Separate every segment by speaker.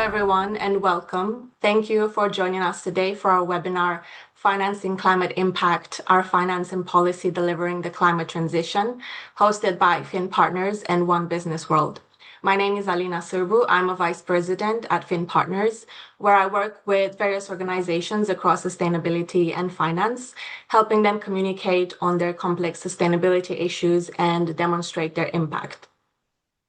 Speaker 1: everyone, and welcome. Thank you for joining us today for our webinar, Financing Climate Impact, Our Finance and Policy Delivering the Climate Transition, hosted by Fin Partners and One Business World. My name is Alina Sirbu. I'm a vice president at Fin Partners, where I work with various organizations across sustainability and finance, helping them communicate on their complex sustainability issues and demonstrate their impact.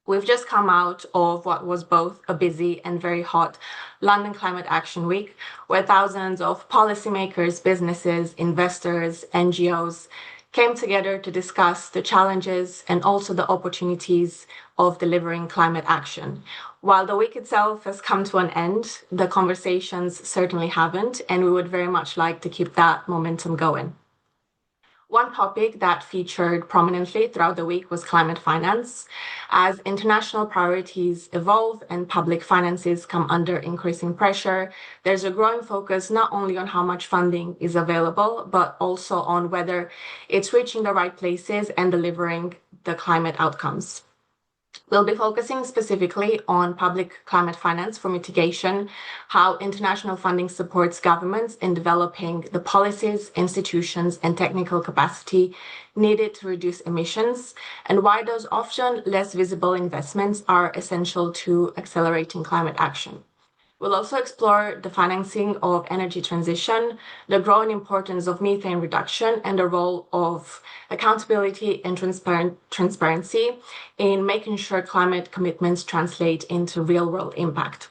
Speaker 1: We've just come out of what was both a busy and very hot London Climate Action Week, where thousands of policymakers, businesses, investors, NGOs came together to discuss the challenges and also the opportunities of delivering climate action. While the week itself has come to an end, the conversations certainly haven't, and we would very much like to keep that momentum going. One topic that featured prominently throughout the week was climate finance. As international priorities evolve and public finances come under increasing pressure, there's a growing focus not only on how much funding is available, but also on whether it's reaching the right places and delivering the climate outcomes. We'll be focusing specifically on public climate finance for mitigation, how international funding supports governments in developing the policies, institutions, and technical capacity needed to reduce emissions, and why those often less visible investments are essential to accelerating climate action. We'll also explore the financing of energy transition, the growing importance of methane reduction, and the role of accountability and transparency in making sure climate commitments translate into real-world impact.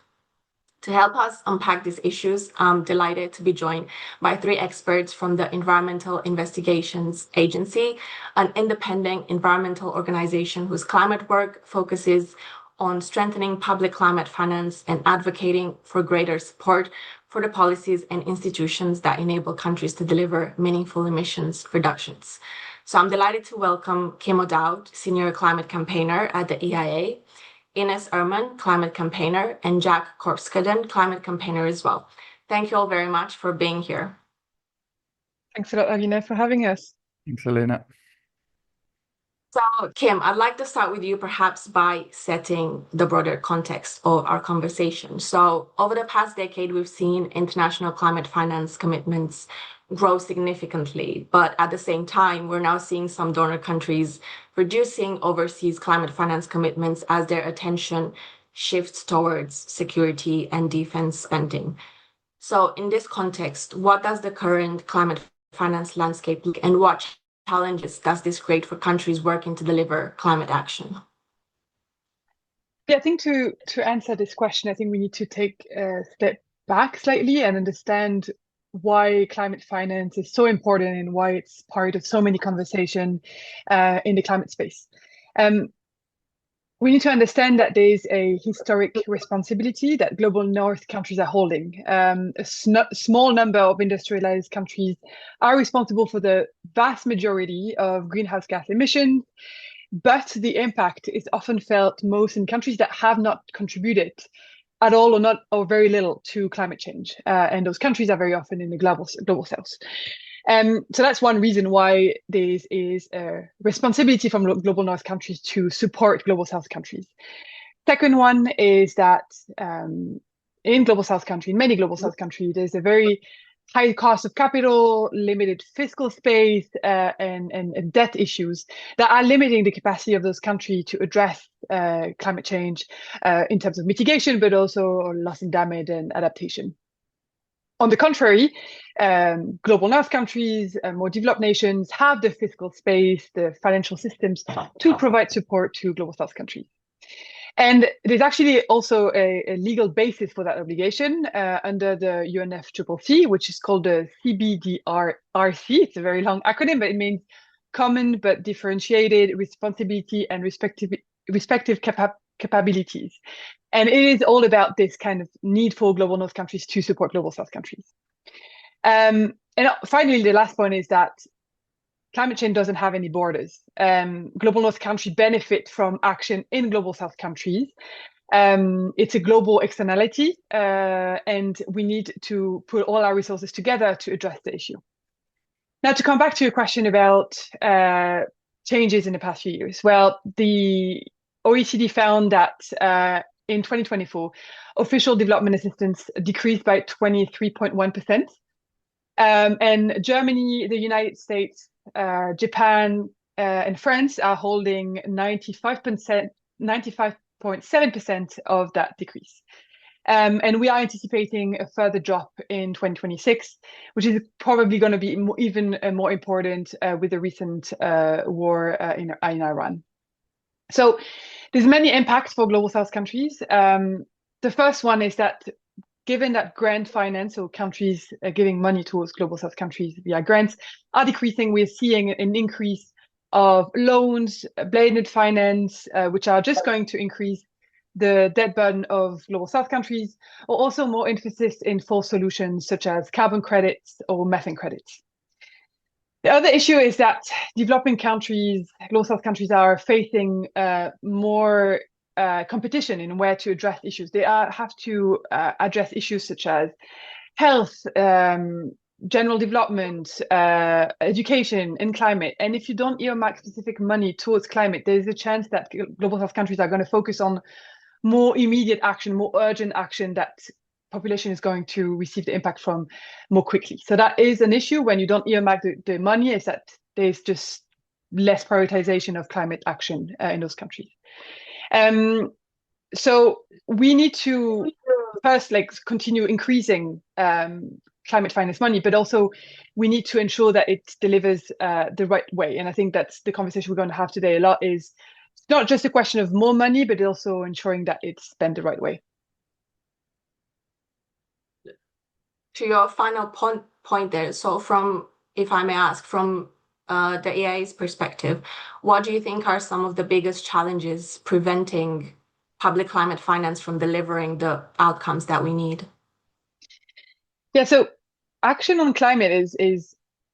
Speaker 1: To help us unpack these issues, I'm delighted to be joined by three experts from the Environmental Investigations Agency, an independent environmental organization whose climate work focuses on strengthening public climate finance and advocating for greater support for the policies and institutions that enable countries to deliver meaningful emissions reductions. So I'm delighted to welcome Kim O'Dowd, Senior Climate Campaigner at the EIA, Ines Urman, Climate Campaigner, and Jack Corscadden, Climate Campaigner as well. Thank you all very much for being here.
Speaker 2: Thanks a lot, Alina, for having us.
Speaker 3: Thanks, Alina.
Speaker 1: So, Kim, I'd like to start with you perhaps by setting the broader context of our conversation. So, over the past decade, we've seen international climate finance commitments grow significantly, but at the same time, we're now seeing some donor countries reducing overseas climate finance commitments as their attention shifts towards security and defense spending. So, in this context, what does the current climate finance landscape look, and what challenges does this create for countries working to deliver climate action?
Speaker 2: Yeah, I think to answer this question, I think we need to take a step back slightly and understand why climate finance is so important and why it's part of so many conversations in the climate space. We need to understand that there is a historic responsibility that global North countries are holding. A small number of industrialized countries are responsible for the vast majority of greenhouse gas emissions, but the impact is often felt most in countries that have not contributed at all or very little to climate change. And those countries are very often in the global south. So that's one reason why there is a responsibility from global North countries to support global South countries. Second one is that in global South countries, many global South countries, there's a very high cost of capital, limited fiscal space, and debt issues that are limiting the capacity of those countries to address climate change in terms of mitigation, but also loss and damage and adaptation. On the contrary, global North countries, more developed nations have the fiscal space, the financial systems to provide support to global South countries. And there's actually also a legal basis for that obligation under the UNFCCC, which is called the CBDRC. It's a very long acronym, but it means common but differentiated responsibility and respective capabilities. And it is all about this kind of need for global North countries to support global South countries. And finally, the last point is that climate change doesn't have any borders. Global North countries benefit from action in global South countries. It's a global externality, and we need to put all our resources together to address the issue. Now, to come back to your question about changes in the past few years. Well, the OECD found that in 2024, official development assistance decreased by 23.1%. And Germany, the United States, Japan, and France are holding 95.7% of that decrease. And we are anticipating a further drop in 2026, which is probably going to be even more important with the recent war in Iran. So there's many impacts for Global South countries. The first one is that given that grant finance, or countries giving money towards Global South countries via grants, are decreasing, we're seeing an increase of loans, blended finance, which are just going to increase the debt burden of Global South countries, or also more emphasis in false solutions such as carbon credits or methane credits. The other issue is that developing countries, Global South countries, are facing more competition in where to address issues. They have to address issues such as health, general development, education, and climate. And if you don't earmark specific money towards climate, there's a chance that Global South countries are going to focus on more immediate action, more urgent action that population is going to receive the impact from more quickly. So that is an issue when you don't earmark the money, is that there's just less prioritization of climate action in those countries. So we need to first continue increasing climate finance money, but also we need to ensure that it delivers the right way. And I think that's the conversation we're going to have today a lot, is it's not just a question of more money, but also ensuring that it's spent the right way.
Speaker 1: To your final point there, so if I may ask, from the EIA's perspective, what do you think are some of the biggest challenges preventing public climate finance from delivering the outcomes that we need?
Speaker 2: Yeah, so action on climate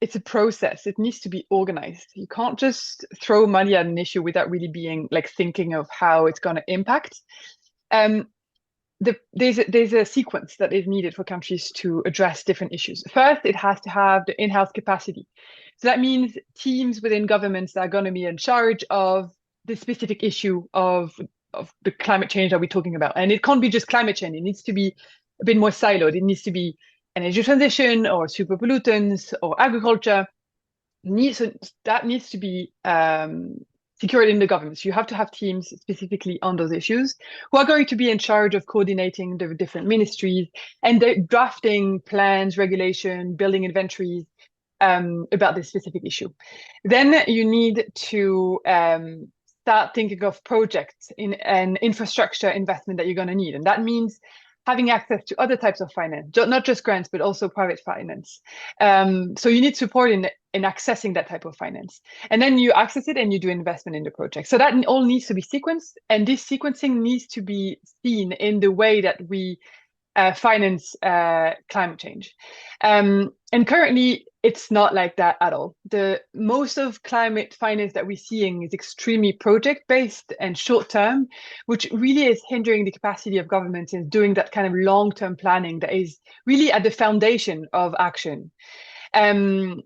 Speaker 2: it's a process. It needs to be organized. You can't just throw money at an issue without really being thinking of how it's going to impact. There's a sequence that is needed for countries to address different issues. First, it has to have the in-house capacity. So that means teams within governments that are going to be in charge of the specific issue of the climate change that we're talking about. And it can't be just climate change. It needs to be a bit more siloed. It needs to be energy transition or super pollutants or agriculture. So that needs to be secured in the government. So you have to have teams specifically on those issues who are going to be in charge of coordinating the different ministries and drafting plans, regulation, building inventories about this specific issue. Then you need to start thinking of projects in an infrastructure investment that you're going to need. And that means having access to other types of finance, not just grants, but also private finance. So you need support in accessing that type of finance. And then you access it and you do investment in the project. So that all needs to be sequenced. And this sequencing needs to be seen in the way that we finance climate change. And currently, it's not like that at all. Most of climate finance that we're seeing is extremely project-based and short-term, which really is hindering the capacity of governments in doing that kind of long-term planning that is really at the foundation of action. And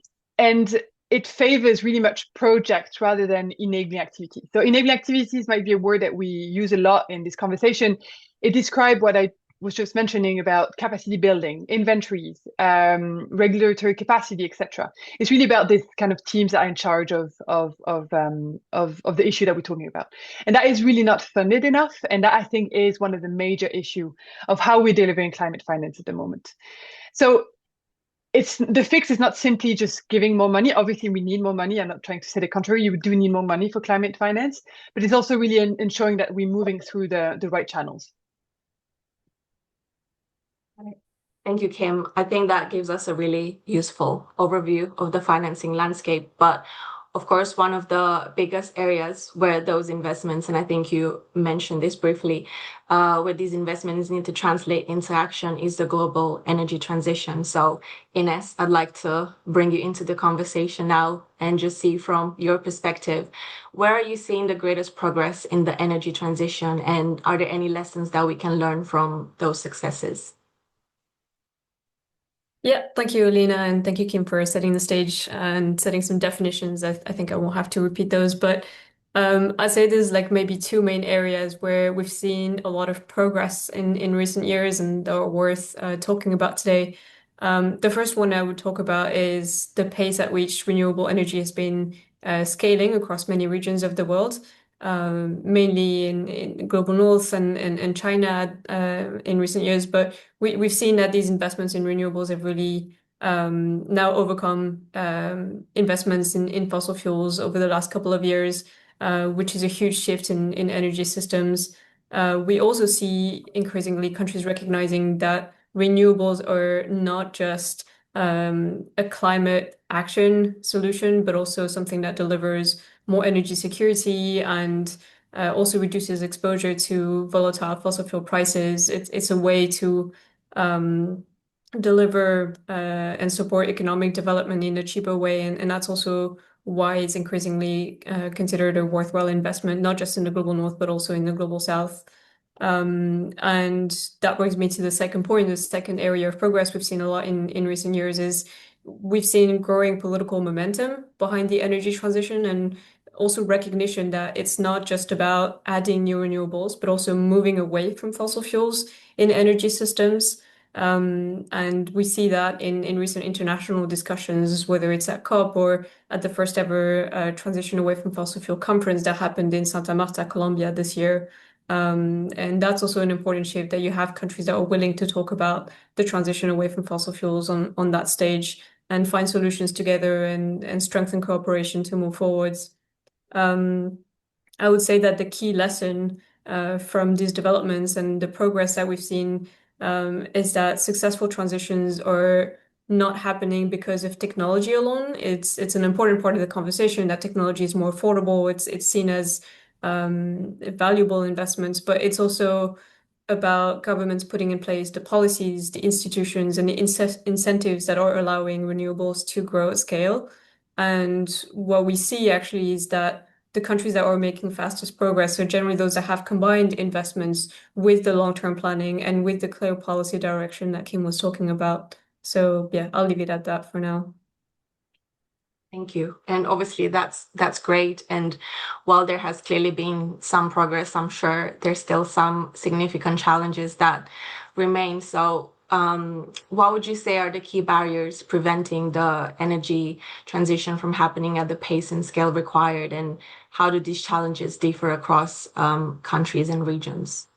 Speaker 2: it favors really much projects rather than enabling activities. So enabling activities might be a word that we use a lot in this conversation. It describes what I was just mentioning about capacity building, inventories, regulatory capacity, etc. It's really about this kind of teams that are in charge of the issue that we're talking about, and that is really not funded enough. And that, I think, is one of the major issue of how we're delivering climate finance at the moment. So the fix is not simply just giving more money. Obviously, we need more money. I'm not trying to say the contrary. You do need more money for climate finance, but it's also really ensuring that we're moving through the right channels.
Speaker 1: Thank you, Kim. I think that gives us a really useful overview of the financing landscape. But of course, one of the biggest areas where those investments, and I think you mentioned this briefly, where these investments need to translate into action is the global energy transition. So, Ines, I'd like to bring you into the conversation now and just see from your perspective, where are you seeing the greatest progress in the energy transition? And are there any lessons that we can learn from those successes?
Speaker 3: Yeah, thank you, Alina, and thank you, Kim, for setting the stage and setting some definitions. I think I won't have to repeat those, but I'd say there's like maybe two main areas where we've seen a lot of progress in recent years and are worth talking about today. The first one I would talk about is the pace at which renewable energy has been scaling across many regions of the world, mainly in global north and China in recent years. But we've seen that these investments in renewables have really now overcome investments in fossil fuels over the last couple of years, which is a huge shift in energy systems. We also see increasingly countries recognizing that renewables are not just a climate action solution, but also something that delivers more energy security and also reduces exposure to volatile fossil fuel prices. It's a way to deliver and support economic development in a cheaper way, and that's also why it's increasingly considered a worthwhile investment, not just in the global north, but also in the global south. And that brings me to the second point. The second area of progress we've seen a lot in recent years is we've seen growing political momentum behind the energy transition and also recognition that it's not just about adding new renewables, but also moving away from fossil fuels in energy systems. And we see that in recent international discussions, whether it's at COP or at the first ever transition away from fossil fuel conference that happened in Santa Marta, Colombia this year. And that's also an important shift that you have countries that are willing to talk about the transition away from fossil fuels on that stage and find solutions together and strengthen cooperation to move forwards. I would say that the key lesson from these developments and the progress that we've seen is that successful transitions are not happening because of technology alone. It's an important part of the conversation that technology is more affordable. It's seen as valuable investments, but it's also about governments putting in place the policies, the institutions, and the incentives that are allowing renewables to grow at scale. And what we see actually is that the countries that are making fastest progress are generally those that have combined investments with the long-term planning and with the clear policy direction that Kim was talking about. So yeah, I'll leave it at that for now.
Speaker 1: Thank you. And obviously that's great. And while there has clearly been some progress, I'm sure there's still some significant challenges that remain. So what would you say are the key barriers preventing the energy transition from happening at the pace and scale required? And how do these challenges differ across countries and regions?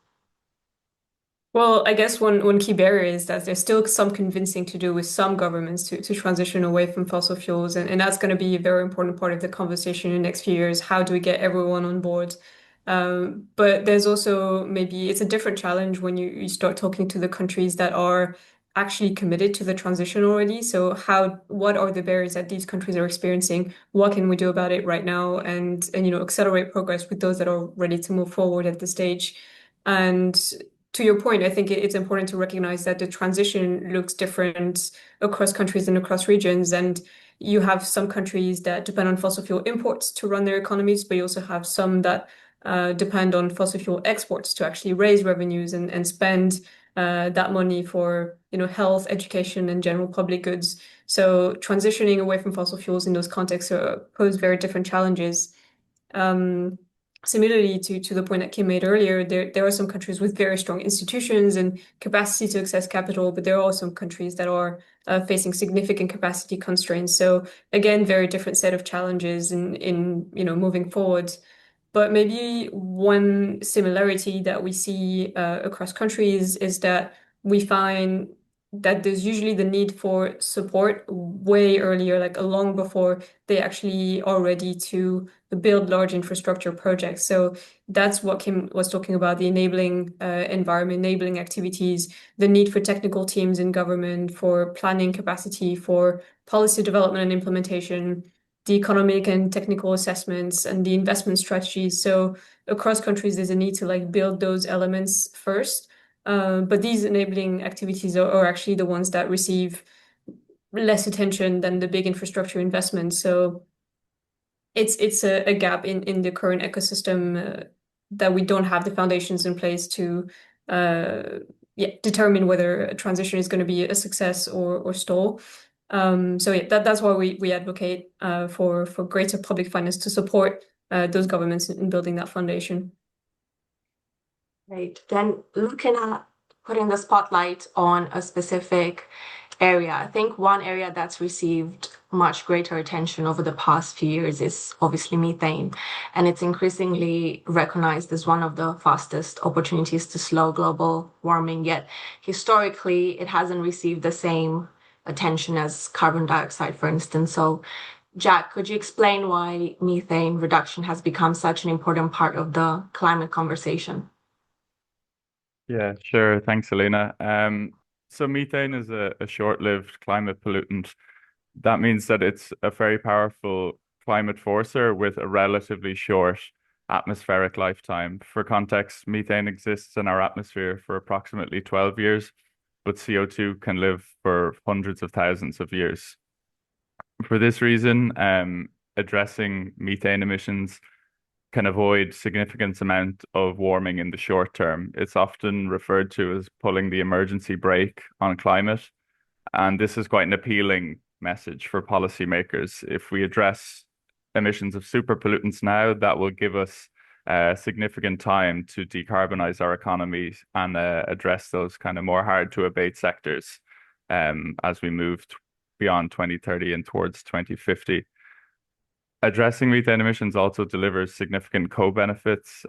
Speaker 3: Well, I guess one key barrier is that there's still some convincing to do with some governments to transition away from fossil fuels. And that's going to be a very important part of the conversation in the next few years. How do we get everyone on board? But there's also maybe it's a different challenge when you start talking to the countries that are actually committed to the transition already. So what are the barriers that these countries are experiencing? What can we do about it right now? And accelerate progress with those that are ready to move forward at this stage. And to your point, I think it's important to recognize that the transition looks different across countries and across regions. And you have some countries that depend on fossil fuel imports to run their economies, but you also have some that depend on fossil fuel exports to actually raise revenues and spend that money for health, education, and general public goods. So transitioning away from fossil fuels in those contexts pose very different challenges. Similarly to the point that Kim made earlier, there are some countries with very strong institutions and capacity to access capital, but there are also some countries that are facing significant capacity constraints. So again, very different set of challenges in moving forward. But maybe one similarity that we see across countries is that we find that there's usually the need for support way earlier, like long before they actually are ready to build large infrastructure projects. So that's what Kim was talking about, the enabling environment, enabling activities, the need for technical teams in government, for planning capacity, for policy development and implementation, the economic and technical assessments, and the investment strategies. So across countries, there's a need to build those elements first. But these enabling activities are actually the ones that receive less attention than the big infrastructure investments. So it's a gap in the current ecosystem that we don't have the foundations in place to determine whether a transition is going to be a success or stall. So yeah, that's why we advocate for greater public finance to support those governments in building that foundation.
Speaker 1: Right. Then looking at putting the spotlight on a specific area, I think one area that's received much greater attention over the past few years is obviously methane. And it's increasingly recognized as one of the fastest opportunities to slow global warming. Yet historically, it hasn't received the same attention as carbon dioxide, for instance. So, Jack, could you explain why methane reduction has become such an important part of the climate conversation?
Speaker 4: Yeah, sure. Thanks, Alina. So methane is a short-lived climate pollutant. That means that it's a very powerful climate forcer with a relatively short atmospheric lifetime. For context, methane exists in our atmosphere for approximately 12 years, but CO2 can live for hundreds of thousands of years. For this reason, addressing methane emissions can avoid significant amount of warming in the short term. It's often referred to as pulling the emergency brake on climate. And this is quite an appealing message for policymakers. If we address emissions of super pollutants now, that will give us significant time to decarbonize our economy and address those kind of more hard to abate sectors as we move beyond 2030 and towards 2050. Addressing methane emissions also delivers significant co-benefits.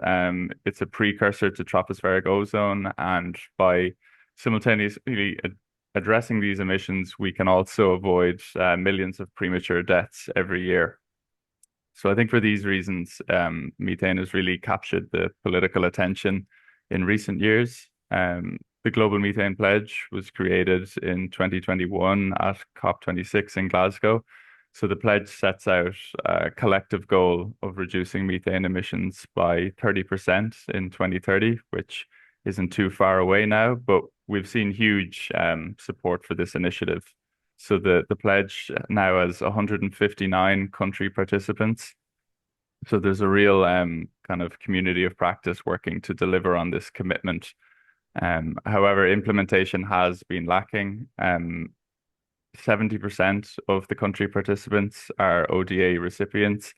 Speaker 4: It's a precursor to tropospheric ozone, and by simultaneously addressing these emissions, we can also avoid millions of premature deaths every year. So I think for these reasons, methane has really captured the political attention in recent years. The Global Methane Pledge was created in 2021 at COP26 in Glasgow. So the pledge sets out a collective goal of reducing methane emissions by 30% in 2030, which isn't too far away now, but we've seen huge support for this initiative. So the pledge now has 159 country participants. So there's a real kind of community of practice working to deliver on this commitment. However, implementation has been lacking. 70% of the country participants are ODA recipients,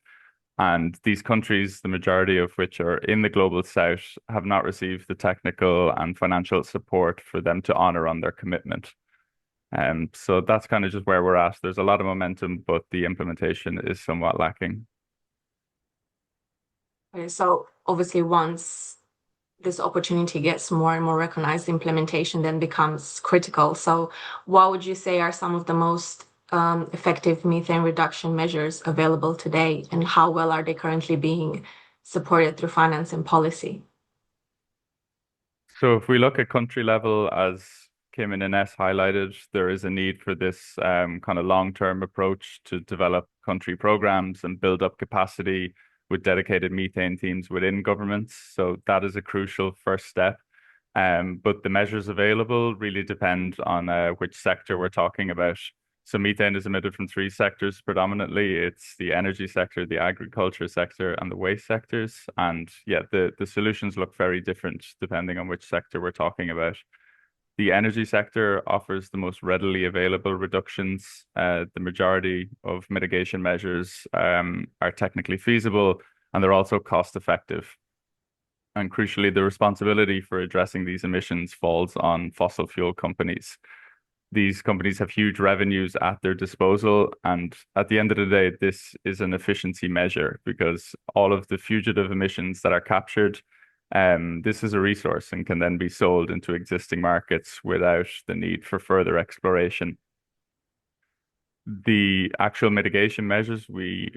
Speaker 4: and these countries, the majority of which are in the global south, have not received the technical and financial support for them to honor on their commitment. So that's kind of just where we're at. There's a lot of momentum, but the implementation is somewhat lacking.
Speaker 1: Okay, so obviously once this opportunity gets more and more recognized, implementation then becomes critical. So what would you say are some of the most effective methane reduction measures available today, and how well are they currently being supported through finance and policy?
Speaker 4: So if we look at country level, as Kim and Ines highlighted, there is a need for this kind of long-term approach to develop country programs and build up capacity with dedicated methane teams within governments. So that is a crucial first step. But the measures available really depend on which sector we're talking about. So methane is emitted from three sectors predominantly. It's the energy sector, the agriculture sector, and the waste sectors. And yeah, the solutions look very different depending on which sector we're talking about. The energy sector offers the most readily available reductions. The majority of mitigation measures are technically feasible, and they're also cost effective. And crucially, the responsibility for addressing these emissions falls on fossil fuel companies. These companies have huge revenues at their disposal, and at the end of the day, this is an efficiency measure because all of the fugitive emissions that are captured, this is a resource and can then be sold into existing markets without the need for further exploration. The actual mitigation measures we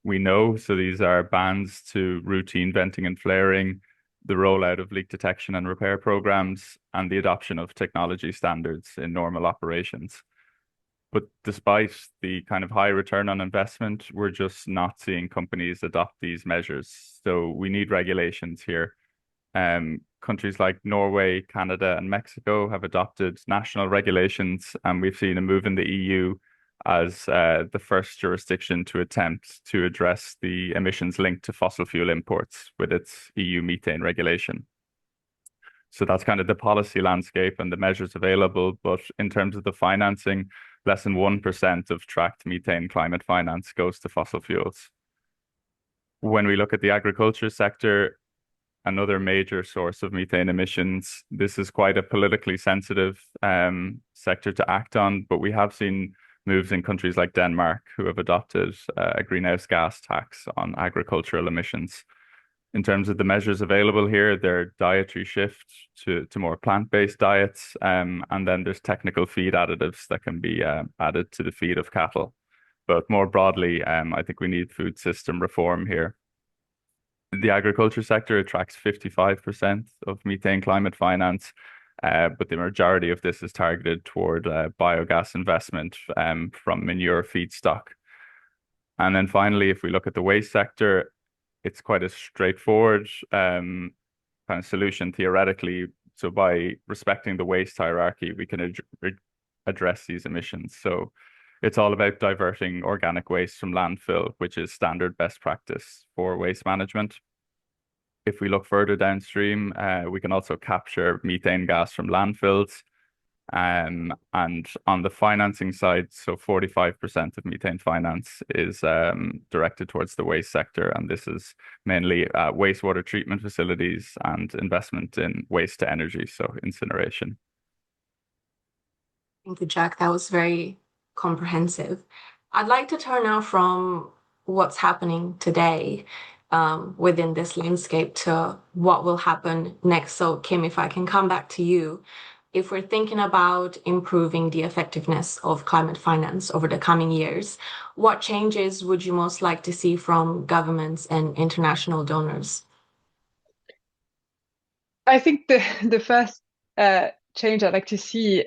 Speaker 4: know, so these are bans to routine venting and flaring, the rollout of leak detection and repair programs, and the adoption of technology standards in normal operations. But despite the kind of high return on investment, we're just not seeing companies adopt these measures. So we need regulations here. Countries like Norway, Canada, and Mexico have adopted national regulations, and we've seen a move in the EU as the first jurisdiction to attempt to address the emissions linked to fossil fuel imports with its EU methane regulation. So that's kind of the policy landscape and the measures available. But in terms of the financing, less than 1% of tracked methane climate finance goes to fossil fuels. When we look at the agriculture sector, another major source of methane emissions, this is quite a politically sensitive sector to act on, but we have seen moves in countries like Denmark who have adopted a greenhouse gas tax on agricultural emissions. In terms of the measures available here, they're dietary shift to more plant-based diets, and then there's technical feed additives that can be added to the feed of cattle. But more broadly, I think we need food system reform here. The agriculture sector attracts 55% of methane climate finance, but the majority of this is targeted toward biogas investment from manure feedstock. And then finally, if we look at the waste sector, it's quite a straightforward kind of solution theoretically. So by respecting the waste hierarchy, we can address these emissions. So it's all about diverting organic waste from landfill, which is standard best practice for waste management. If we look further downstream, we can also capture methane gas from landfills. And on the financing side, so 45% of methane finance is directed towards the waste sector. And this is mainly wastewater treatment facilities and investment in waste to energy, so incineration.
Speaker 1: Thank you, Jack. That was very comprehensive. I'd like to turn now from what's happening today within this landscape to what will happen next. So, Kim, if I can come back to you, if we're thinking about improving the effectiveness of climate finance over the coming years, what changes would you most like to see from governments and international donors?
Speaker 2: I think the first change I'd like to see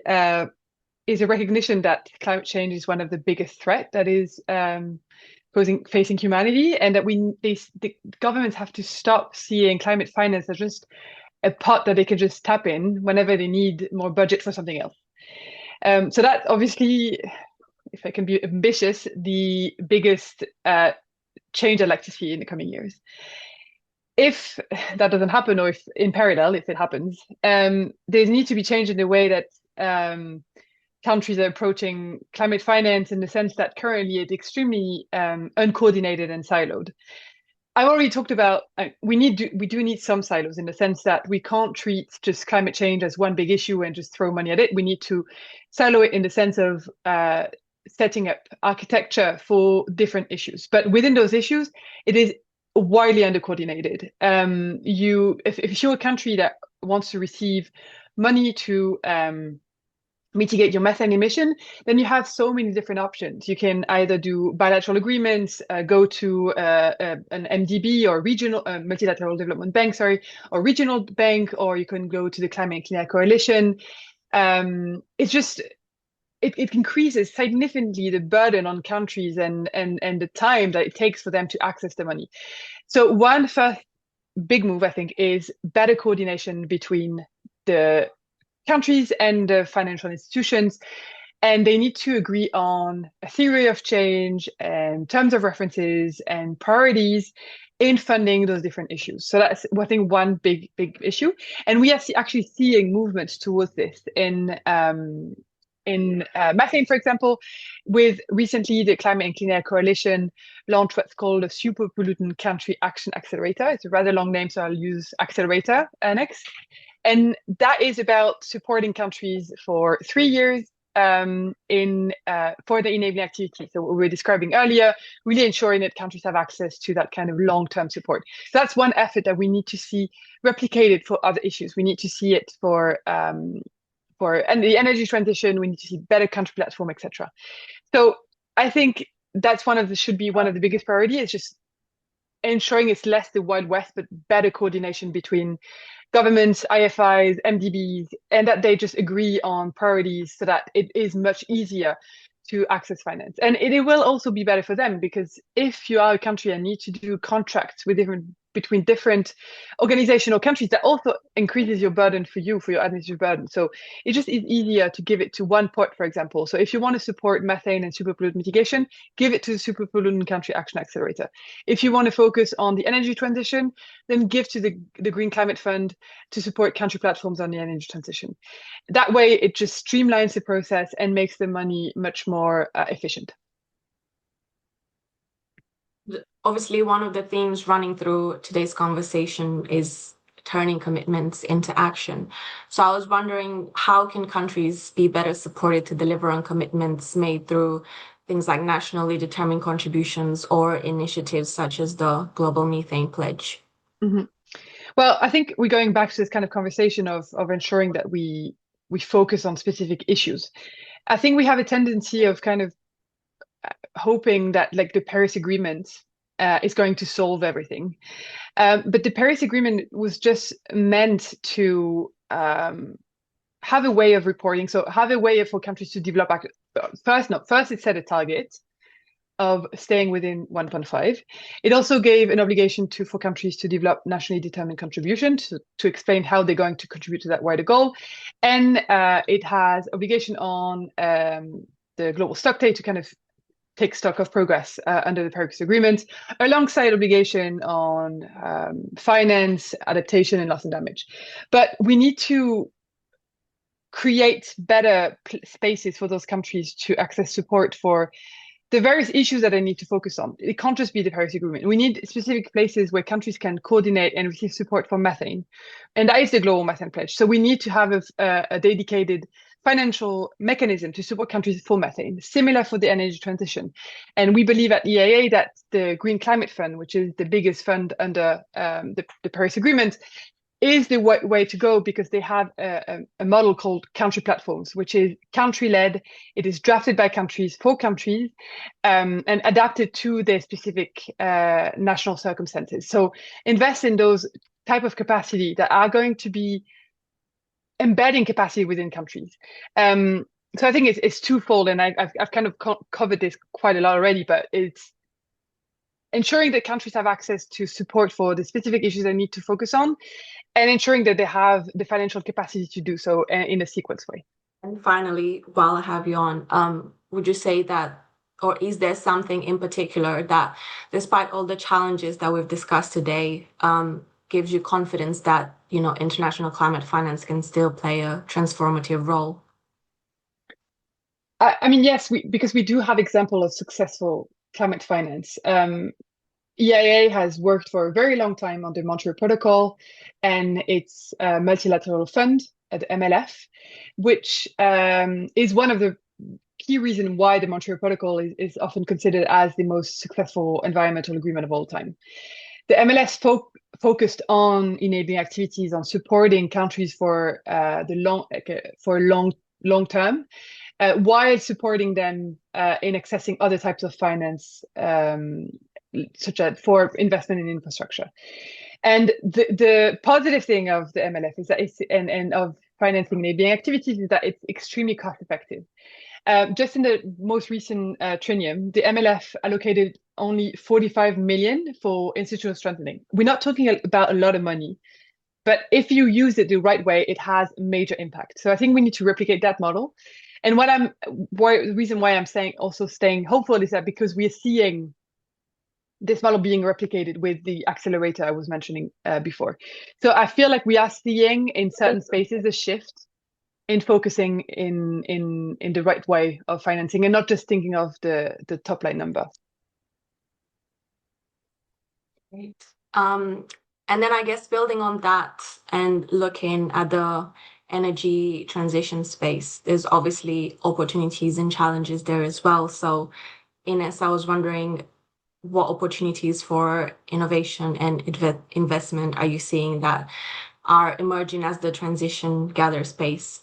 Speaker 2: is a recognition that climate change is one of the biggest threats that is facing humanity, and that the governments have to stop seeing climate finance as just a pot that they can just tap in whenever they need more budget for something else. So that obviously, if I can be ambitious, the biggest change I'd like to see in the coming years. If that doesn't happen, or if in parallel, if it happens, there needs to be change in the way that countries are approaching climate finance, in the sense that currently it's extremely uncoordinated and siloed. I've already talked about we do need some silos, in the sense that we can't treat just climate change as one big issue and just throw money at it. We need to silo it in the sense of setting up architecture for different issues. But within those issues, it is widely undercoordinated. If you're a country that wants to receive money to mitigate your methane emission, then you have so many different options. You can either do bilateral agreements, go to an MDB or regional multilateral development bank, or regional bank, or you can go to the Climate and Clean Air Coalition. It increases significantly the burden on countries and the time that it takes for them to access the money. So one first big move, I think, is better coordination between the countries and the financial institutions, and they need to agree on a theory of change and terms of references and priorities in funding those different issues. So that's, I think, one big issue, and we are actually seeing movements towards this in methane, for example, with recently the Climate and Clean Air Coalition launched what's called a Super Pollutant Country Action Accelerator. It's a rather long name, so I'll use accelerator next. And that is about supporting countries for 3 years for the enabling activity. So what we were describing earlier, really ensuring that countries have access to that kind of long-term support. So that's one effort that we need to see replicated for other issues. We need to see it for the energy transition. We need to see better country platform, etc. So I think that's should be one of the biggest priorities. It's just ensuring it's less the Wild West, but better coordination between governments, IFIs, MDBs, and that they just agree on priorities so that it is much easier to access finance. And it will also be better for them, because if you are a country and need to do contracts between different organizations or countries, that also increases your burden for your administrative burden. So it just is easier to give it to one pot, for example. So if you want to support methane and superpollutant mitigation, give it to the Superpollutant Country Action Accelerator. If you want to focus on the energy transition, then give to the Green Climate Fund to support country platforms on the energy transition. That way, it just streamlines the process and makes the money much more efficient.
Speaker 1: Obviously, one of the themes running through today's conversation is turning commitments into action. So I was wondering, how can countries be better supported to deliver on commitments made through things like nationally determined contributions or initiatives such as the Global Methane Pledge?
Speaker 2: Mm-hmm. Well, I think we're going back to this kind of conversation of ensuring that we focus on specific issues. I think we have a tendency of kind of hoping that like the Paris Agreement is going to solve everything. But the Paris Agreement was just meant to have a way of reporting, so have a way for countries to develop. First it set a target of staying within 1.5. It also gave an obligation for countries to develop nationally determined contribution to explain how they're going to contribute to that wider goal. And it has obligation on the global stock take to kind of take stock of progress under the Paris Agreement, alongside obligation on finance, adaptation, and loss and damage. But we need to create better spaces for those countries to access support for the various issues that they need to focus on. It can't just be the Paris Agreement. We need specific places where countries can coordinate and receive support for methane. And that is the Global Methane Pledge. So we need to have a dedicated financial mechanism to support countries for methane, similar for the energy transition. And we believe at EIA that the Green Climate Fund, which is the biggest fund under the Paris Agreement, is the way to go, because they have a model called country platforms, which is country-led. It is drafted by countries for countries and adapted to their specific national circumstances. So invest in those type of capacity that are going to be embedding capacity within countries. So I think it's twofold, and I've kind of covered this quite a lot already, but it's ensuring that countries have access to support for the specific issues they need to focus on, and ensuring that they have the financial capacity to do so in a sequenced way.
Speaker 1: And finally, while I have you on, would you say that, or is there something in particular that, despite all the challenges that we've discussed today, gives you confidence that, international climate finance can still play a transformative role?
Speaker 2: I mean, yes, because we do have example of successful climate finance. EIA has worked for a very long time on the Montreal Protocol and its multilateral fund at the MLF, which is one of the key reasons why the Montreal Protocol is often considered as the most successful environmental agreement of all time. The MLS focused on enabling activities, on supporting countries for long term, while supporting them in accessing other types of finance, such as for investment in infrastructure. And the positive thing of the MLF is that and of financing enabling activities is that it's extremely cost effective. Just in the most recent triennium, the MLF allocated only 45 million for institutional strengthening. We're not talking about a lot of money, but if you use it the right way, it has major impact. So I think we need to replicate that model. And the reason why I'm staying hopeful is that because we are seeing this model being replicated with the accelerator I was mentioning before. So I feel like we are seeing in certain spaces a shift in focusing in the right way of financing and not just thinking of the top line number.
Speaker 1: Great. And then I guess building on that and looking at the energy transition space, there's obviously opportunities and challenges there as well. So Ines, I was wondering, what opportunities for innovation and investment are you seeing that are emerging as the transition gathers pace?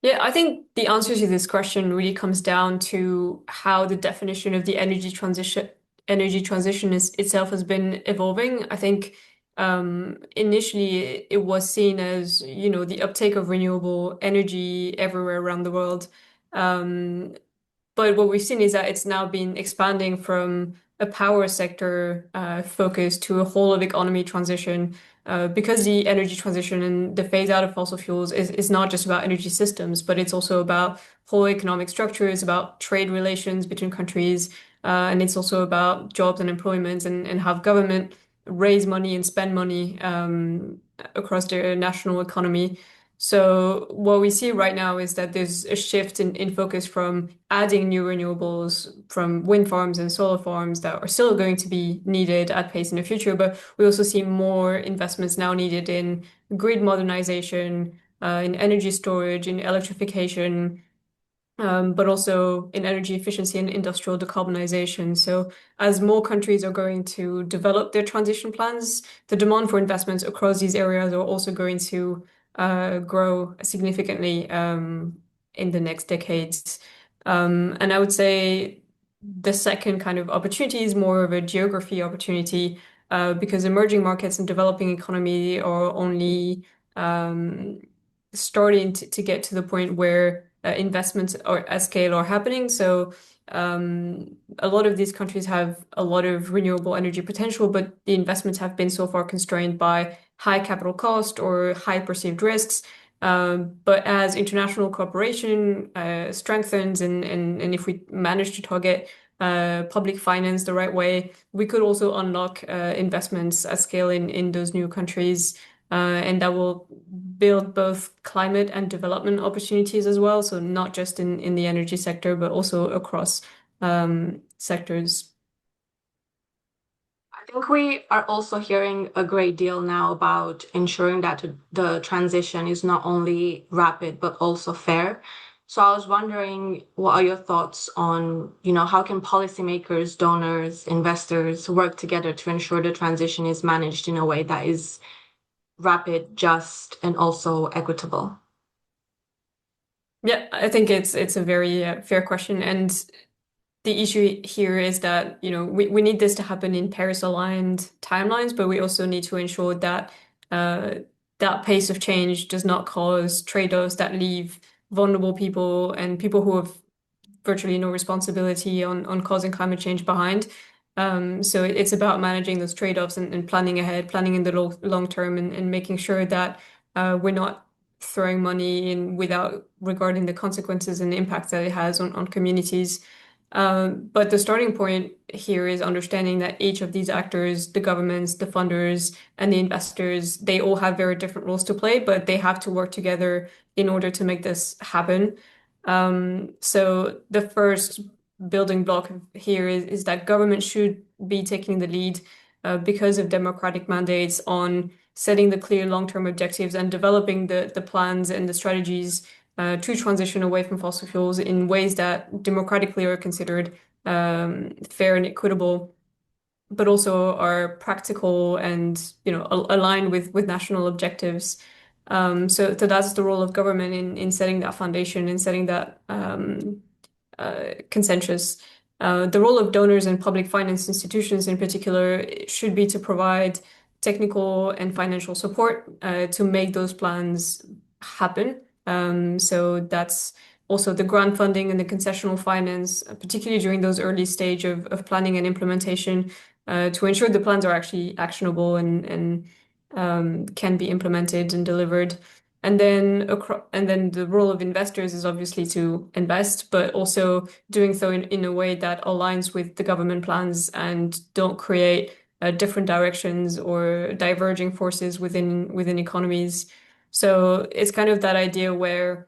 Speaker 3: Yeah, I think the answer to this question really comes down to how the definition of the energy transition itself has been evolving. I think initially it was seen as, the uptake of renewable energy everywhere around the world. But what we've seen is that it's now been expanding from a power sector focus to a whole of economy transition, because the energy transition and the phase out of fossil fuels is not just about energy systems, but it's also about whole economic structures, about trade relations between countries, and it's also about jobs and employment and how government raise money and spend money across their national economy. So what we see right now is that there's a shift in focus from adding new renewables from wind farms and solar farms that are still going to be needed at pace in the future, but we also see more investments now needed in grid modernization, in energy storage, in electrification, but also in energy efficiency and industrial decarbonization. So as more countries are going to develop their transition plans, the demand for investments across these areas are also going to grow significantly in the next decades. And I would say the second kind of opportunity is more of a geography opportunity, because emerging markets and developing economy are only starting to get to the point where investments are at scale are happening. So a lot of these countries have a lot of renewable energy potential, but the investments have been so far constrained by high capital cost or high perceived risks. But as international cooperation strengthens and if we manage to target public finance the right way, we could also unlock investments at scale in those new countries. And that will build both climate and development opportunities as well. So not just in the energy sector, but also across sectors.
Speaker 1: I think we are also hearing a great deal now about ensuring that the transition is not only rapid, but also fair. So I was wondering, what are your thoughts on, how can policymakers, donors, investors work together to ensure the transition is managed in a way that is rapid, just, and also equitable?
Speaker 3: Yeah, I think it's a very fair question. And the issue here is that, we need this to happen in Paris-aligned timelines, but we also need to ensure that that pace of change does not cause trade-offs that leave vulnerable people and people who have virtually no responsibility on causing climate change behind. So it's about managing those trade-offs and planning ahead, planning in the long term, and making sure that we're not throwing money in without regarding the consequences and the impact that it has on communities. But the starting point here is understanding that each of these actors, the governments, the funders, and the investors, they all have very different roles to play, but they have to work together in order to make this happen. So the first building block here is that government should be taking the lead because of democratic mandates on setting the clear long-term objectives and developing the plans and the strategies to transition away from fossil fuels in ways that democratically are considered fair and equitable, but also are practical and aligned with national objectives. So that's the role of government in setting that foundation and setting that consensus. The role of donors and public finance institutions in particular should be to provide technical and financial support to make those plans happen. So that's also the grant funding and the concessional finance, particularly during those early stage of planning and implementation, to ensure the plans are actually actionable and can be implemented and delivered. And then the role of investors is obviously to invest, but also doing so in a way that aligns with the government plans and don't create different directions or diverging forces within economies. So it's kind of that idea where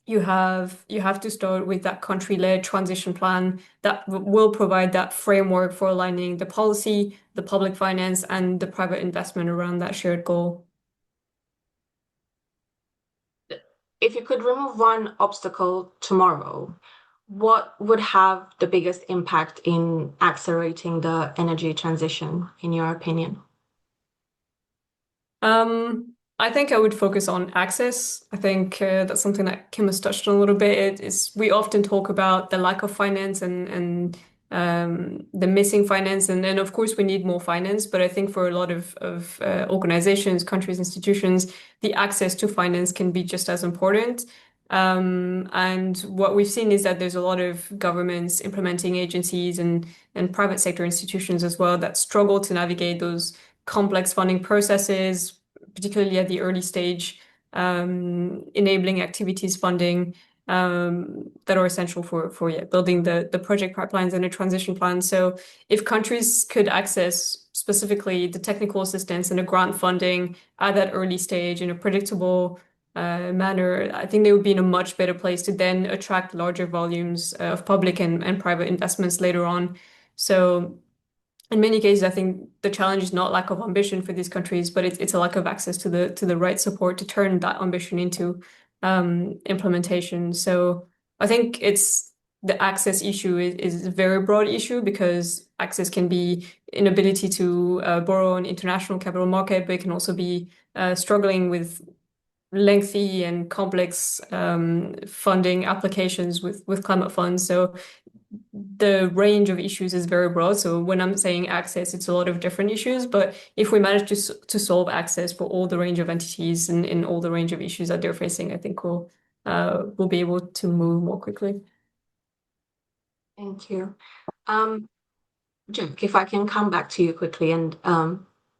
Speaker 3: you have to start with that country-led transition plan that will provide that framework for aligning the policy, the public finance, and the private investment around that shared goal.
Speaker 1: If you could remove one obstacle tomorrow, what would have the biggest impact in accelerating the energy transition, in your opinion?
Speaker 3: I think I would focus on access. I think that's something that Kim has touched on a little bit. We often talk about the lack of finance and the missing finance, and then of course we need more finance. But I think for a lot of organizations, countries, institutions, the access to finance can be just as important. And what we've seen is that there's a lot of governments, implementing agencies, and private sector institutions as well that struggle to navigate those complex funding processes, particularly at the early stage, enabling activities funding that are essential for building the project pipelines and the transition plan. So if countries could access specifically the technical assistance and the grant funding at that early stage in a predictable manner, I think they would be in a much better place to then attract larger volumes of public and private investments later on. So in many cases, I think the challenge is not lack of ambition for these countries, but it's a lack of access to the right support to turn that ambition into implementation. So I think it's the access issue is a very broad issue because access can be inability to borrow on international capital market, but it can also be struggling with lengthy and complex funding applications with climate funds. So the range of issues is very broad. So when I'm saying access, it's a lot of different issues. But if we manage to solve access for all the range of entities and all the range of issues that they're facing, I think we'll be able to move more quickly.
Speaker 1: Thank you. Jack, if I can come back to you quickly and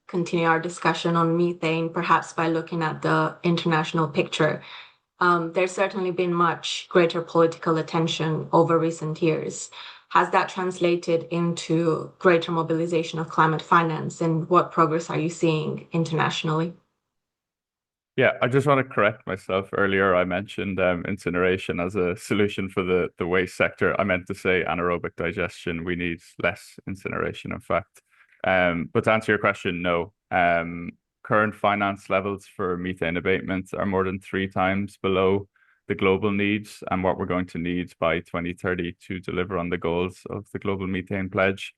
Speaker 1: continue our discussion on methane, perhaps by looking at the international picture. There's certainly been much greater political attention over recent years. Has that translated into greater mobilization of climate finance, and what progress are you seeing internationally?
Speaker 4: Yeah, I just want to correct myself. Earlier, I mentioned incineration as a solution for the waste sector. I meant to say anaerobic digestion. We need less incineration, in fact. But to answer your question, no. Current finance levels for methane abatement are more than 3 times below the global needs and what we're going to need by 2030 to deliver on the goals of the global methane pledge.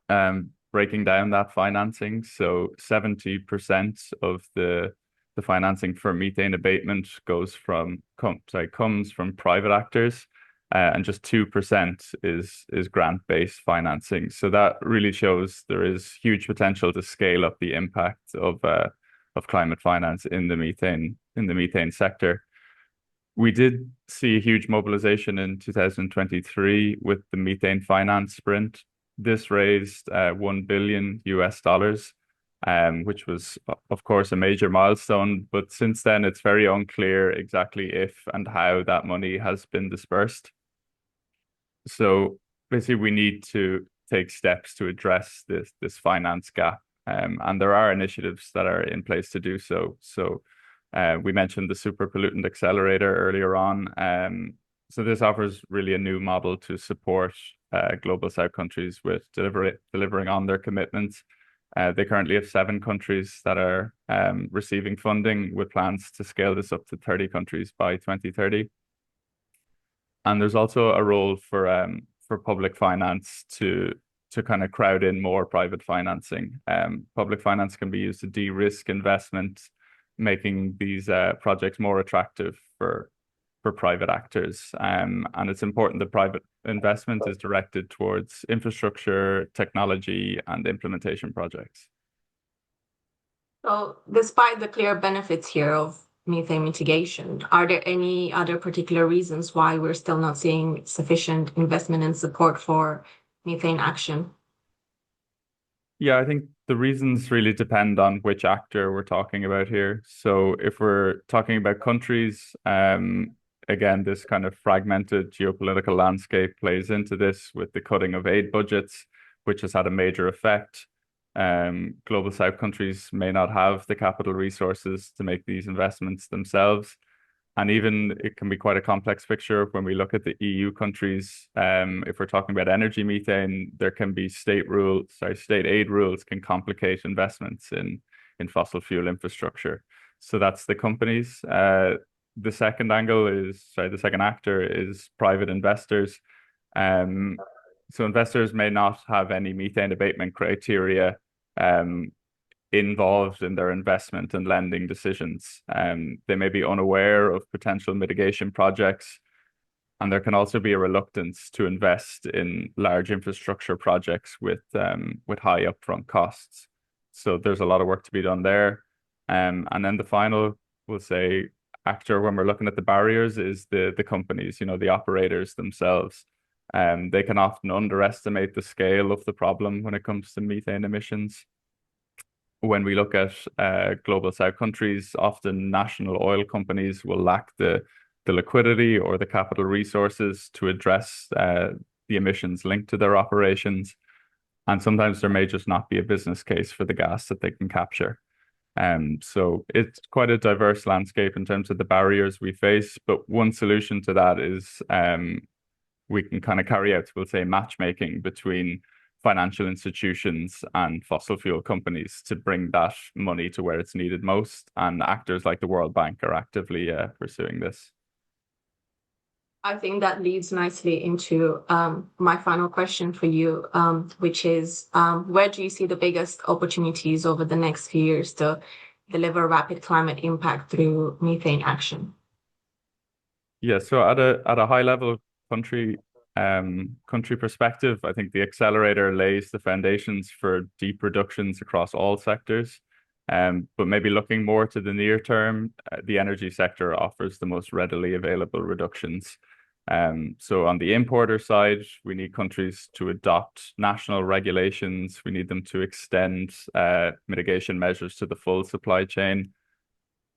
Speaker 4: Breaking down that financing, so 70% of the financing for methane abatement comes from private actors, and just 2% is grant-based financing. So that really shows there is huge potential to scale up the impact of climate finance in the methane sector. We did see a huge mobilization in 2023 with the methane finance sprint. This raised $1 billion, which was, of course, a major milestone. But since then, it's very unclear exactly if and how that money has been dispersed. So basically, we need to take steps to address this finance gap. And there are initiatives that are in place to do so. So we mentioned the super pollutant accelerator earlier on. So this offers really a new model to support global South countries with delivering on their commitments. They currently have 7 countries that are receiving funding with plans to scale this up to 30 countries by 2030. And there's also a role for public finance to kind of crowd in more private financing. Public finance can be used to de-risk investment, making these projects more attractive for private actors. And it's important that private investment is directed towards infrastructure, technology, and implementation projects.
Speaker 1: So, despite the clear benefits here of methane mitigation, are there any other particular reasons why we're still not seeing sufficient investment and support for methane action?
Speaker 4: Yeah, I think the reasons really depend on which actor we're talking about here. So if we're talking about countries, again, this kind of fragmented geopolitical landscape plays into this with the cutting of aid budgets, which has had a major effect. Global South countries may not have the capital resources to make these investments themselves. And even it can be quite a complex picture when we look at the EU countries. If we're talking about energy methane, there can be state aid rules can complicate investments in fossil fuel infrastructure. So that's the companies. The second actor is private investors. So investors may not have any methane abatement criteria involved in their investment and lending decisions. They may be unaware of potential mitigation projects, and there can also be a reluctance to invest in large infrastructure projects with high upfront costs. So there's a lot of work to be done there. And then the final, we'll say, actor when we're looking at the barriers is the companies, the operators themselves. They can often underestimate the scale of the problem when it comes to methane emissions. When we look at global South countries, often national oil companies will lack the liquidity or the capital resources to address the emissions linked to their operations. And sometimes there may just not be a business case for the gas that they can capture. So it's quite a diverse landscape in terms of the barriers we face. But one solution to that is we can kind of carry out, we'll say, matchmaking between financial institutions and fossil fuel companies to bring that money to where it's needed most. And actors like the World Bank are actively pursuing this.
Speaker 1: I think that leads nicely into my final question for you, which is where do you see the biggest opportunities over the next few years to deliver rapid climate impact through methane action?
Speaker 4: Yeah, so at a high level country country perspective, I think the accelerator lays the foundations for deep reductions across all sectors. But maybe looking more to the near term, the energy sector offers the most readily available reductions. So on the importer side, we need countries to adopt national regulations. We need them to extend mitigation measures to the full supply chain.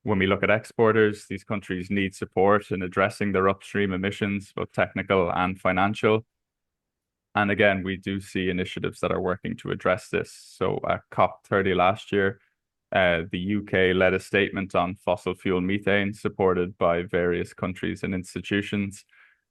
Speaker 4: When we look at exporters, these countries need support in addressing their upstream emissions, both technical and financial. And again, we do see initiatives that are working to address this. So at COP30 last year, the UK led a statement on fossil fuel methane supported by various countries and institutions.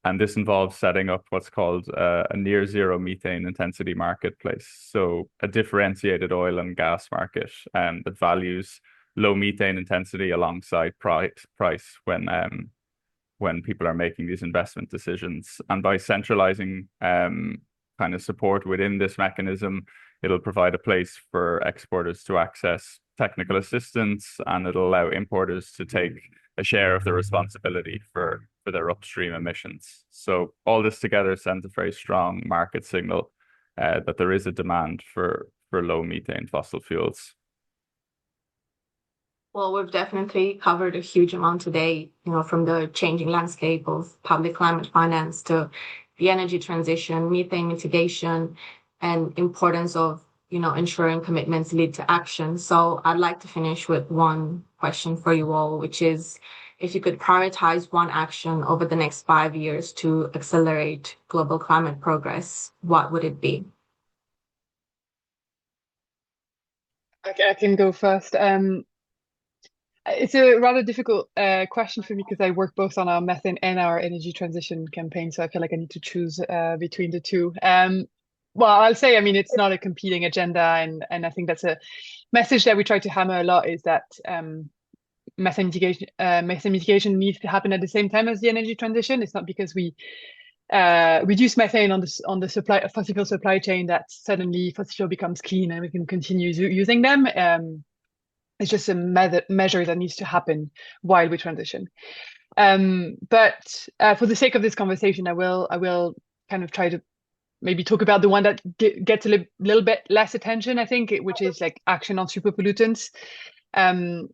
Speaker 4: And this involves setting up what's called a near zero methane intensity marketplace. So a differentiated oil and gas market that values low methane intensity alongside price when people are making these investment decisions. And by centralizing kind of support within this mechanism, it'll provide a place for exporters to access technical assistance, and it'll allow importers to take a share of the responsibility for their upstream emissions. So all this together sends a very strong market signal that there is a demand for low methane fossil fuels.
Speaker 1: Well, we've definitely covered a huge amount today, from the changing landscape of public climate finance to the energy transition, methane mitigation, and importance of, ensuring commitments lead to action. So I'd like to finish with one question for you all, which is if you could prioritize one action over the next 5 years to accelerate global climate progress, what would it be?
Speaker 2: I can go first. It's a rather difficult question for me because I work both on our methane and our energy transition campaign, so I feel like I need to choose between the two. Well, I'll say, it's not a competing agenda, and I think that's a message that we try to hammer a lot, is that methane mitigation needs to happen at the same time as the energy transition. It's not because we reduce methane on the fossil fuel supply chain that suddenly fossil fuel becomes clean and we can continue using them. It's just a measure that needs to happen while we transition. But for the sake of this conversation, I will kind of try to maybe talk about the one that gets a little bit less attention, I think, which is like action on super pollutants. I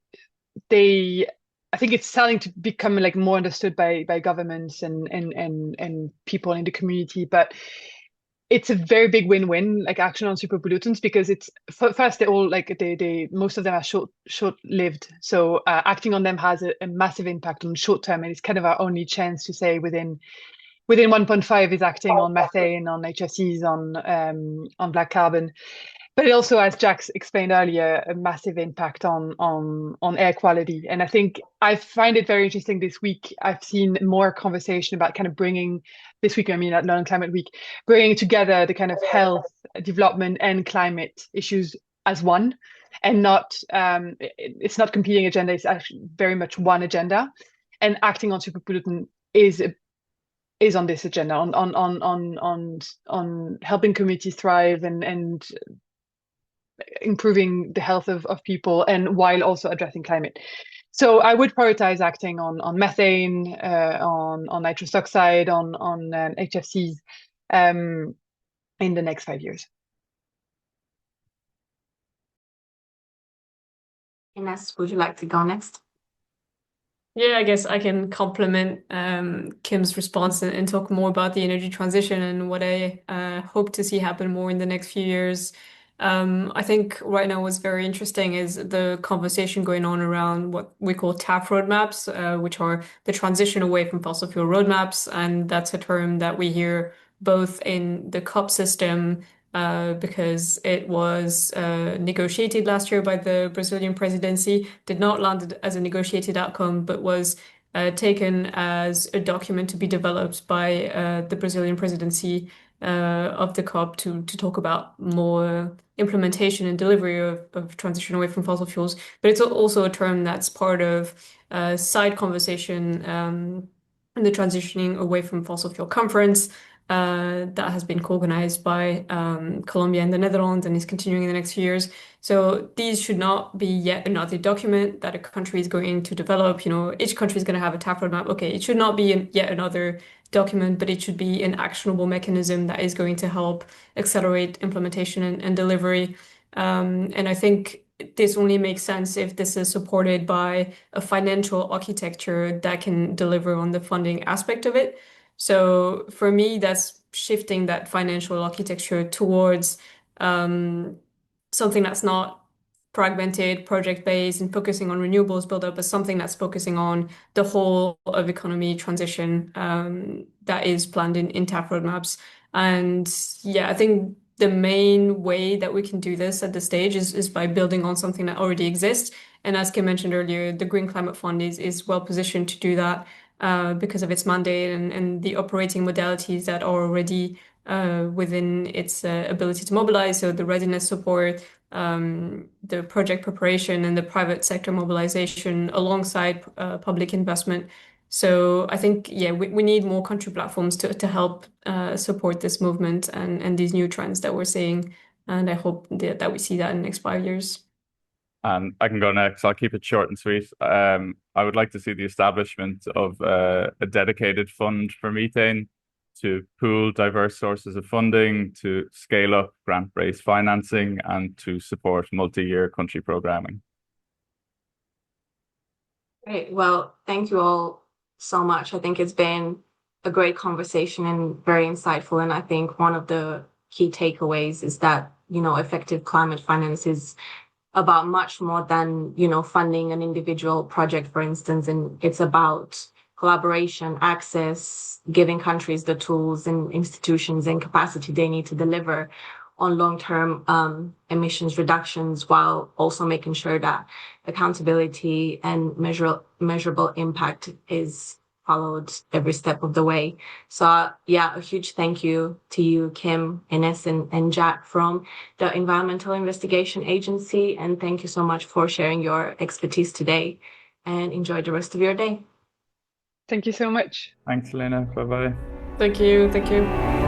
Speaker 2: think it's starting to become like more understood by governments and people in the community, but it's a very big win-win, like action on super pollutants, because it's first they're all like they most of them are short-lived. So acting on them has a massive impact on short term, and it's kind of our only chance to say within 1.5 is acting on methane, on HFCs, on black carbon. But it also, as Jack explained earlier, a massive impact on air quality. And I think I find it very interesting this week. I've seen more conversation about kind of this week, at London Climate Week, bringing together the kind of health, development, and climate issues as one, and not it's not competing agenda. It's actually very much one agenda, and acting on super pollutant is on this agenda, on helping communities thrive and improving the health of people, and while also addressing climate. So I would prioritize acting on methane, on nitrous oxide, on HFCs in the next 5 years.
Speaker 1: Ines, would you like to go next?
Speaker 3: Yeah, I guess I can complement Kim's response and talk more about the energy transition and what I hope to see happen more in the next few years. I think right now what's very interesting is the conversation going on around what we call TAF roadmaps, which are the transition away from fossil fuel roadmaps. And that's a term that we hear both in the COP system because it was negotiated last year by the Brazilian presidency, did not land as a negotiated outcome, but was taken as a document to be developed by the Brazilian presidency of the COP to talk about more implementation and delivery of transition away from fossil fuels. But it's also a term that's part of a side conversation in the Transitioning Away from Fossil Fuel Conference that has been co-organized by Colombia and the Netherlands and is continuing in the next few years. So these should not be yet another document that a country is going to develop. Each country is going to have a TAP roadmap. Okay, it should not be yet another document, but it should be an actionable mechanism that is going to help accelerate implementation and delivery. And I think this only makes sense if this is supported by a financial architecture that can deliver on the funding aspect of it. So for me, that's shifting that financial architecture towards something that's not fragmented, project-based, and focusing on renewables build-up, but something that's focusing on the whole of economy transition that is planned in TAP roadmaps. And yeah, I think the main way that we can do this at this stage is by building on something that already exists. And as Kim mentioned earlier, the Green Climate Fund is well positioned to do that because of its mandate and the operating modalities that are already within its ability to mobilize. So the readiness support, the project preparation, and the private sector mobilization alongside public investment. So I think, yeah, we need more country platforms to help support this movement and these new trends that we're seeing. And I hope that we see that in the next 5 years.
Speaker 4: And I can go next. I'll keep it short and sweet. I would like to see the establishment of a dedicated fund for methane to pool diverse sources of funding, to scale up grant-based financing, and to support multi-year country programming.
Speaker 1: Great. Well, thank you all so much. I think it's been a great conversation and very insightful. And I think one of the key takeaways is that, effective climate finance is about much more than, funding an individual project, for instance, and it's about collaboration, access, giving countries the tools and institutions and capacity they need to deliver on long-term emissions reductions, while also making sure that accountability and measurable impact is followed every step of the way. So yeah, a huge thank you to you, Kim, Ines, and Jack from the Environmental Investigation Agency. And thank you so much for sharing your expertise today, and enjoy the rest of your day.
Speaker 2: Thank you so much.
Speaker 4: Thanks, Alina. Bye-bye.
Speaker 3: Thank you. Thank you.